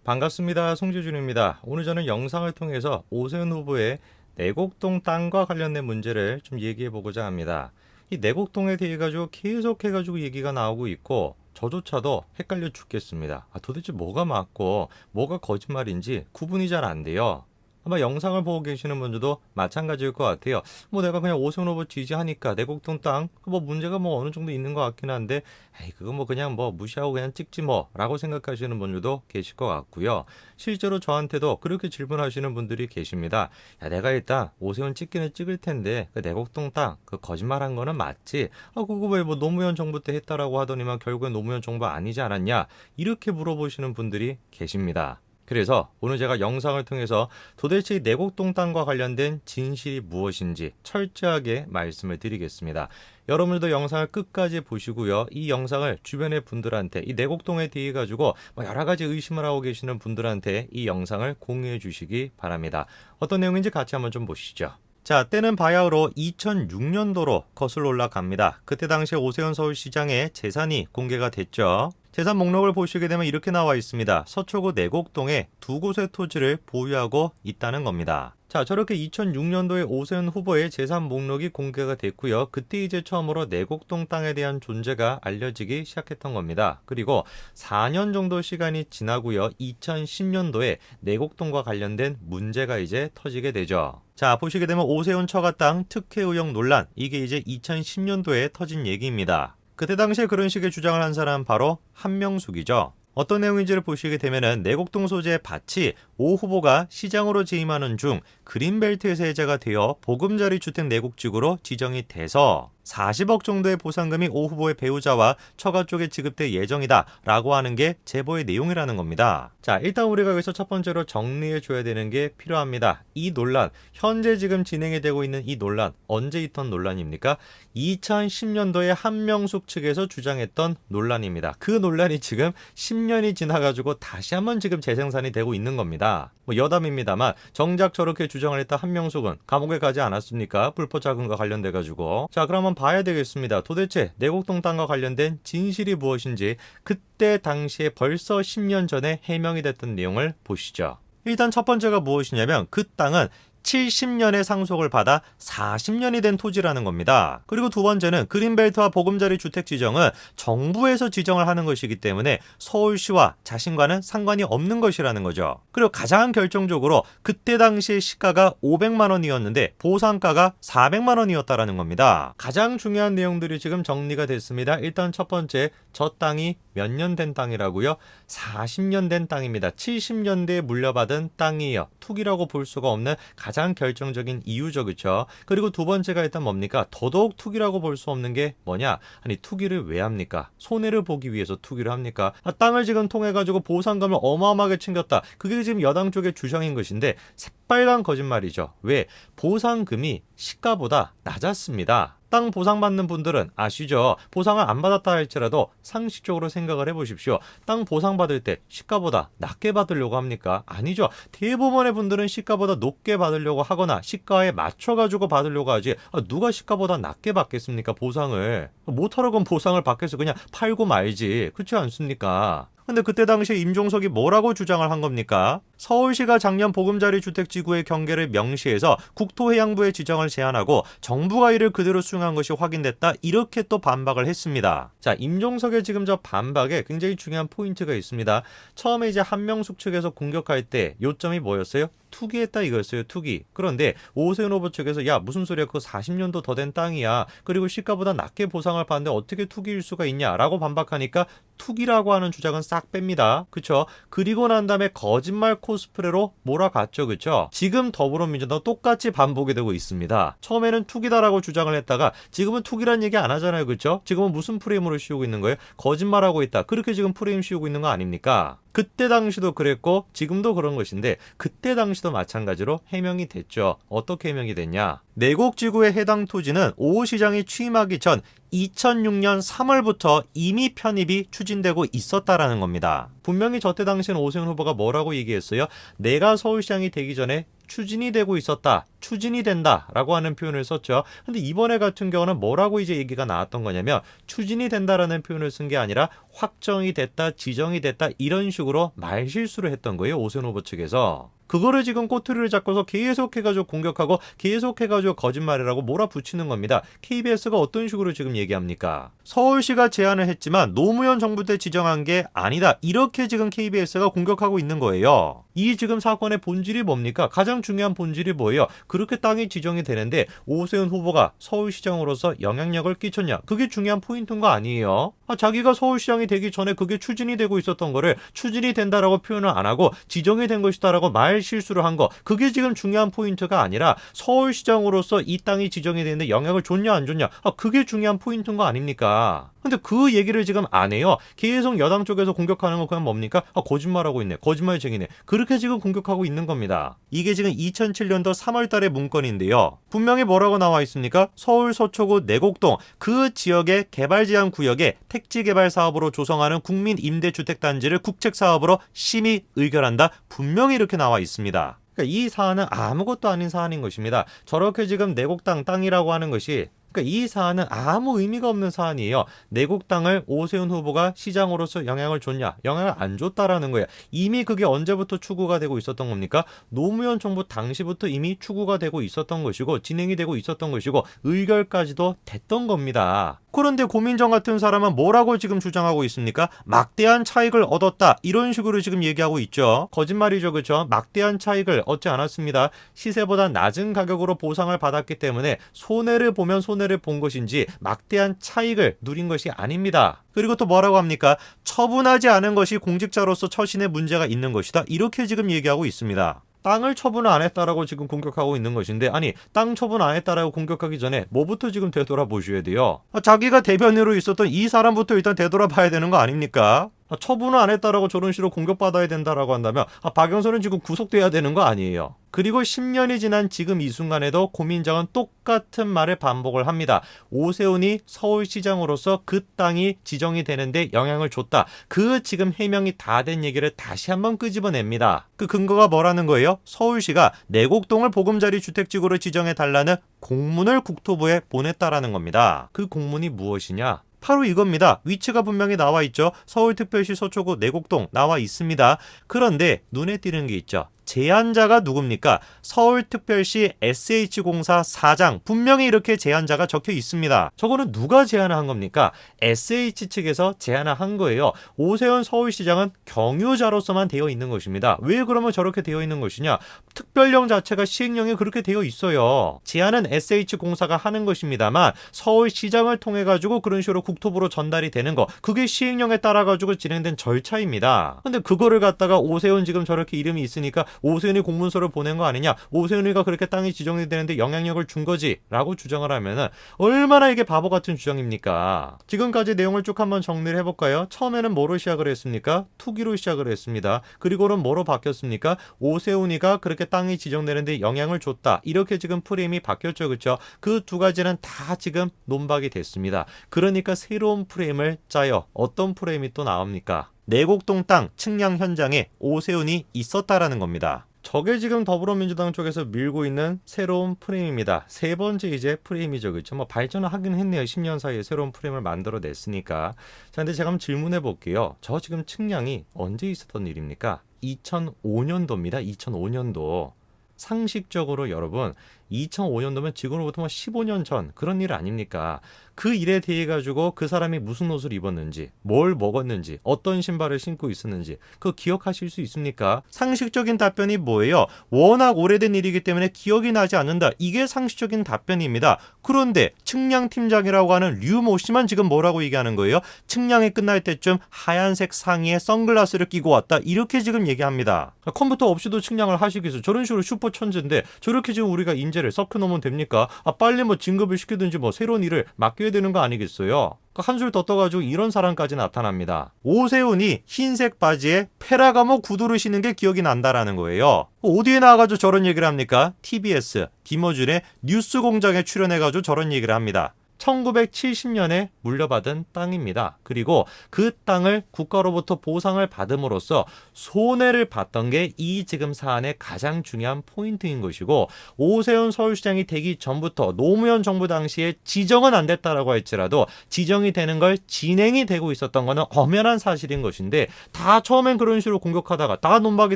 반갑습니다. 송지준입니다. 오늘 저는 영상을 통해서 오세훈 후보의 내곡동 땅과 관련된 문제를 좀 얘기해 보고자 합니다. 이 내곡동에 대해 가지고 계속해가지고 얘기가 나오고 있고 저조차도 헷갈려 죽겠습니다. 도대체 뭐가 맞고 뭐가 거짓말인지 구분이 잘 안 돼요. 아마 영상을 보고 계시는 분들도 마찬가지일 것 같아요. 내가 그냥 오세훈 후보 지지하니까 내곡동 땅 문제가 어느 정도 있는 것 같긴 한데 에이 그거 그냥 무시하고 그냥 찍지 라고 생각하시는 분들도 계실 것 같고요. 실제로 저한테도 그렇게 질문하시는 분들이 계십니다. 야, 내가 일단 오세훈 찍기는 찍을 텐데 그 내곡동 땅 그 거짓말한 거는 맞지? 그거 왜 노무현 정부 때 했다라고 하더니만 결국엔 노무현 정부 아니지 않았냐? 이렇게 물어보시는 분들이 계십니다. 그래서 오늘 제가 영상을 통해서 도대체 내곡동 땅과 관련된 진실이 무엇인지 철저하게 말씀을 드리겠습니다. 여러분들도 영상을 끝까지 보시고요. 이 영상을 주변의 분들한테 이 내곡동에 대해 가지고 여러 가지 의심을 하고 계시는 분들한테 이 영상을 공유해 주시기 바랍니다. 어떤 내용인지 같이 한번 좀 보시죠. 자, 때는 바야흐로 2006년도로 거슬러 올라갑니다. 그때 당시 오세훈 서울시장의 재산이 공개가 됐죠. 재산 목록을 보시게 되면 이렇게 나와 있습니다. 서초구 내곡동에 두 곳의 토지를 보유하고 있다는 겁니다. 자, 저렇게 2006년도에 오세훈 후보의 재산 목록이 공개가 됐고요. 그때 이제 처음으로 내곡동 땅에 대한 존재가 알려지기 시작했던 겁니다. 그리고 4년 정도 시간이 지나고요. 2010년도에 내곡동과 관련된 문제가 이제 터지게 되죠. 자, 보시게 되면 오세훈 처가 땅 특혜 의혹 논란, 이게 이제 2010년도에 터진 얘기입니다. 그때 당시에 그런 식의 주장을 한 사람 바로 한명숙이죠. 어떤 내용인지를 보시게 되면은 내곡동 소재의 밭이 오 후보가 시장으로 재임하는 중 그린벨트에서 해제가 되어 보금자리 주택 내곡지구로 지정이 돼서 40억 정도의 보상금이 오 후보의 배우자와 처가 쪽에 지급될 예정이다 라고 하는 게 제보의 내용이라는 겁니다. 자, 일단 우리가 여기서 첫 번째로 정리해 줘야 되는 게 필요합니다. 이 논란, 현재 지금 진행이 되고 있는 이 논란, 언제 있던 논란입니까? 2010년도에 한명숙 측에서 주장했던 논란입니다. 그 논란이 지금 10년이 지나가지고 다시 한번 지금 재생산이 되고 있는 겁니다. 여담입니다만 정작 저렇게 주장을 했던 한명숙은 감옥에 가지 않았습니까? 불법 자금과 관련돼 가지고. 자, 그러면 봐야 되겠습니다. 도대체 내곡동 땅과 관련된 진실이 무엇인지 그때 당시에 벌써 10년 전에 해명이 됐던 내용을 보시죠. 일단 첫 번째가 무엇이냐면 그 땅은 70년의 상속을 받아 40년이 된 토지라는 겁니다. 그리고 두 번째는 그린벨트와 보금자리 주택 지정은 정부에서 지정을 하는 것이기 때문에 서울시와 자신과는 상관이 없는 것이라는 거죠. 그리고 가장 결정적으로 그때 당시의 시가가 500만 원이었는데 보상가가 400만 원이었다라는 겁니다. 가장 중요한 내용들이 지금 정리가 됐습니다. 일단 첫 번째, 저 땅이 몇 년 된 땅이라고요? 40년 된 땅입니다. 70년대에 물려받은 땅이에요. 투기라고 볼 수가 없는 가장 결정적인 이유죠. 그렇죠? 그리고 두 번째가 일단 뭡니까? 더더욱 투기라고 볼 수 없는 게 뭐냐? 아니 투기를 왜 합니까? 손해를 보기 위해서 투기를 합니까? 땅을 지금 통해 가지고 보상금을 어마어마하게 챙겼다. 그게 지금 여당 쪽의 주장인 것인데 새빨간 거짓말이죠. 왜? 보상금이 시가보다 낮았습니다. 땅 보상받는 분들은 아시죠? 보상을 안 받았다 할지라도 상식적으로 생각을 해보십시오. 땅 보상받을 때 시가보다 낮게 받으려고 합니까? 아니죠. 대부분의 분들은 시가보다 높게 받으려고 하거나 시가에 맞춰가지고 받으려고 하지 누가 시가보다 낮게 받겠습니까? 보상을. 못하려고 보상을 받겠어. 그냥 팔고 말지. 그렇지 않습니까? 근데 그때 당시에 임종석이 뭐라고 주장을 한 겁니까? 서울시가 작년 보금자리 주택지구의 경계를 명시해서 국토해양부의 지정을 제한하고 정부가 이를 그대로 수용한 것이 확인됐다. 이렇게 또 반박을 했습니다. 자, 임종석의 지금 저 반박에 굉장히 중요한 포인트가 있습니다. 처음에 이제 한명숙 측에서 공격할 때 요점이 뭐였어요? 투기했다 이거였어요. 투기. 그런데 오세훈 후보 측에서 야 무슨 소리야, 그거 40년도 더 된 땅이야. 그리고 시가보다 낮게 보상을 받는데 어떻게 투기일 수가 있냐라고 반박하니까 투기라고 하는 주장은 싹 뺍니다. 그쵸? 그리고 난 다음에 거짓말 코스프레로 몰아갔죠. 그쵸? 지금 더불어민주당 똑같이 반복이 되고 있습니다. 처음에는 투기다라고 주장을 했다가 지금은 투기란 얘기 안 하잖아요. 그쵸? 지금은 무슨 프레임으로 씌우고 있는 거예요? 거짓말하고 있다. 그렇게 지금 프레임 씌우고 있는 거 아닙니까? 그때 당시도 그랬고 지금도 그런 것인데 그때 당시도 마찬가지로 해명이 됐죠. 어떻게 해명이 됐냐? 내곡지구에 해당 토지는 오 시장이 취임하기 전 2006년 3월부터 이미 편입이 추진되고 있었다라는 겁니다. 분명히 저때 당시엔 오세훈 후보가 뭐라고 얘기했어요? 내가 서울시장이 되기 전에 추진이 되고 있었다. 추진이 된다라고 하는 표현을 썼죠. 근데 이번에 같은 경우는 뭐라고 이제 얘기가 나왔던 거냐면 추진이 된다라는 표현을 쓴 게 아니라 확정이 됐다, 지정이 됐다 이런 식으로 말실수를 했던 거예요. 오세훈 후보 측에서. 그거를 지금 꼬투리를 잡고서 계속해가지고 공격하고 계속해가지고 거짓말이라고 몰아붙이는 겁니다. KBS가 어떤 식으로 지금 얘기합니까? 서울시가 제안을 했지만 노무현 정부 때 지정한 게 아니다. 이렇게 지금 KBS가 공격하고 있는 거예요. 이 지금 사건의 본질이 뭡니까? 가장 중요한 본질이 뭐예요? 그렇게 땅이 지정이 되는데 오세훈 후보가 서울시장으로서 영향력을 끼쳤냐? 그게 중요한 포인트인 거 아니에요? 자기가 서울시장이 되기 전에 그게 추진이 되고 있었던 거를 추진이 된다라고 표현을 안 하고 지정이 된 것이다라고 말 실수를 한 거. 그게 지금 중요한 포인트가 아니라 서울시장으로서 이 땅이 지정이 되는데 영향을 줬냐 안 줬냐. 그게 중요한 포인트인 거 아닙니까? 근데 그 얘기를 지금 안 해요. 계속 여당 쪽에서 공격하는 건 그냥 뭡니까? 거짓말하고 있네. 거짓말쟁이네. 그렇게 지금 공격하고 있는 겁니다. 이게 지금 2007년도 3월 달의 문건인데요. 분명히 뭐라고 나와 있습니까? 서울 서초구 내곡동 그 지역의 개발 제한 구역에 택지 개발 사업으로 조성하는 국민 임대주택 단지를 국책 사업으로 심의 의결한다. 분명히 이렇게 나와 있습니다. 그러니까 이 사안은 아무것도 아닌 사안인 것입니다. 저렇게 지금 내곡당 땅이라고 하는 것이 그러니까 이 사안은 아무 의미가 없는 사안이에요. 내곡 땅을 오세훈 후보가 시장으로서 영향을 줬냐? 영향을 안 줬다라는 거예요. 이미 그게 언제부터 추구가 되고 있었던 겁니까? 노무현 정부 당시부터 이미 추구가 되고 있었던 것이고 진행이 되고 있었던 것이고 의결까지도 됐던 겁니다. 그런데 고민정 같은 사람은 뭐라고 지금 주장하고 있습니까? 막대한 차익을 얻었다. 이런 식으로 지금 얘기하고 있죠. 거짓말이죠. 그렇죠? 막대한 차익을 얻지 않았습니다. 시세보다 낮은 가격으로 보상을 받았기 때문에 손해를 보면 손해를 본 것인지 막대한 차익을 누린 것이 아닙니다. 그리고 또 뭐라고 합니까? 처분하지 않은 것이 공직자로서 처신에 문제가 있는 것이다. 이렇게 지금 얘기하고 있습니다. 땅을 처분을 안 했다라고 지금 공격하고 있는 것인데 아니 땅 처분 안 했다라고 공격하기 전에 뭐부터 지금 되돌아보셔야 돼요. 자기가 대변인으로 있었던 이 사람부터 일단 되돌아봐야 되는 거 아닙니까? 처분을 안 했다라고 저런 식으로 공격받아야 된다라고 한다면 박영선은 지금 구속돼야 되는 거 아니에요. 그리고 10년이 지난 지금 이 순간에도 고민정은 똑같은 말을 반복을 합니다. 오세훈이 서울시장으로서 그 땅이 지정이 되는데 영향을 줬다. 그 지금 해명이 다 된 얘기를 다시 한번 끄집어냅니다. 그 근거가 뭐라는 거예요? 서울시가 내곡동을 보금자리 주택지구로 지정해달라는 공문을 국토부에 보냈다라는 겁니다. 그 공문이 무엇이냐? 바로 이겁니다. 위치가 분명히 나와 있죠. 서울특별시 서초구 내곡동 나와 있습니다. 그런데 눈에 띄는 게 있죠. 제안자가 누굽니까? 서울특별시 SH공사 사장. 분명히 이렇게 제안자가 적혀 있습니다. 저거는 누가 제안을 한 겁니까? SH 측에서 제안을 한 거예요. 오세훈 서울시장은 경유자로서만 되어 있는 것입니다. 왜 그러면 저렇게 되어 있는 것이냐? 특별령 자체가 시행령에 그렇게 되어 있어요. 제안은 SH공사가 하는 것입니다만 서울시장을 통해 가지고 그런 식으로 국토부로 전달이 되는 거. 그게 시행령에 따라 가지고 진행된 절차입니다. 근데 그거를 갖다가 오세훈 지금 저렇게 이름이 있으니까 오세훈이 공문서를 보낸 거 아니냐? 오세훈이가 그렇게 땅이 지정이 되는데 영향력을 준 거지? 라고 주장을 하면은 얼마나 이게 바보 같은 주장입니까? 지금까지 내용을 쭉 한번 정리를 해볼까요? 처음에는 뭐로 시작을 했습니까? 투기로 시작을 했습니다. 그리고는 뭐로 바뀌었습니까? 오세훈이가 그렇게 땅이 지정되는데 영향을 줬다. 이렇게 지금 프레임이 바뀌었죠. 그렇죠? 그 두 가지는 다 지금 논박이 됐습니다. 그러니까 새로운 프레임을 짜요. 어떤 프레임이 또 나옵니까? 내곡동 땅 측량 현장에 오세훈이 있었다라는 겁니다. 저게 지금 더불어민주당 쪽에서 밀고 있는 새로운 프레임입니다. 세 번째 이제 프레임이죠. 그렇죠? 발전을 하긴 했네요. 10년 사이에 새로운 프레임을 만들어냈으니까. 자, 근데 제가 한번 질문해 볼게요. 저 지금 측량이 언제 있었던 일입니까? 2005년도입니다. 2005년도. 상식적으로 여러분 2005년도면 지금으로부터 15년 전 그런 일 아닙니까? 그 일에 대해 가지고 그 사람이 무슨 옷을 입었는지, 뭘 먹었는지, 어떤 신발을 신고 있었는지 그거 기억하실 수 있습니까? 상식적인 답변이 뭐예요? 워낙 오래된 일이기 때문에 기억이 나지 않는다. 이게 상식적인 답변입니다. 그런데 측량팀장이라고 하는 류모 씨만 지금 뭐라고 얘기하는 거예요? 측량이 끝날 때쯤 하얀색 상의에 선글라스를 끼고 왔다. 이렇게 지금 얘기합니다. 컴퓨터 없이도 측량을 하시겠어요. 저런 식으로 슈퍼 천재인데 저렇게 지금 우리가 인재를 섞여 놓으면 됩니까? 빨리 진급을 시키든지 새로운 일을 맡겨야 되는 거 아니겠어요? 한술 더 떠가지고 이런 사람까지 나타납니다. 오세훈이 흰색 바지에 페라가모 구두를 신는 게 기억이 난다라는 거예요. 어디에 나와가지고 저런 얘기를 합니까? TBS 김어준의 뉴스공장에 출연해가지고 저런 얘기를 합니다. 1970년에 물려받은 땅입니다. 그리고 그 땅을 국가로부터 보상을 받음으로써 손해를 봤던 게 이 지금 사안의 가장 중요한 포인트인 것이고, 오세훈 서울시장이 되기 전부터 노무현 정부 당시에 지정은 안 됐다라고 할지라도 지정이 되는 걸 진행이 되고 있었던 거는 엄연한 사실인 것인데, 다 처음엔 그런 식으로 공격하다가 다 논박이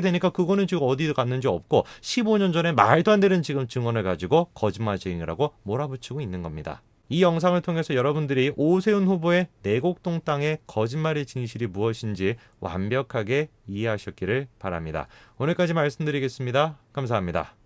되니까 그거는 지금 어디 갔는지 없고 15년 전에 말도 안 되는 지금 증언을 가지고 거짓말쟁이라고 몰아붙이고 있는 겁니다. 이 영상을 통해서 여러분들이 오세훈 후보의 내곡동 땅의 거짓말의 진실이 무엇인지 완벽하게 이해하셨기를 바랍니다. 오늘까지 말씀드리겠습니다. 감사합니다.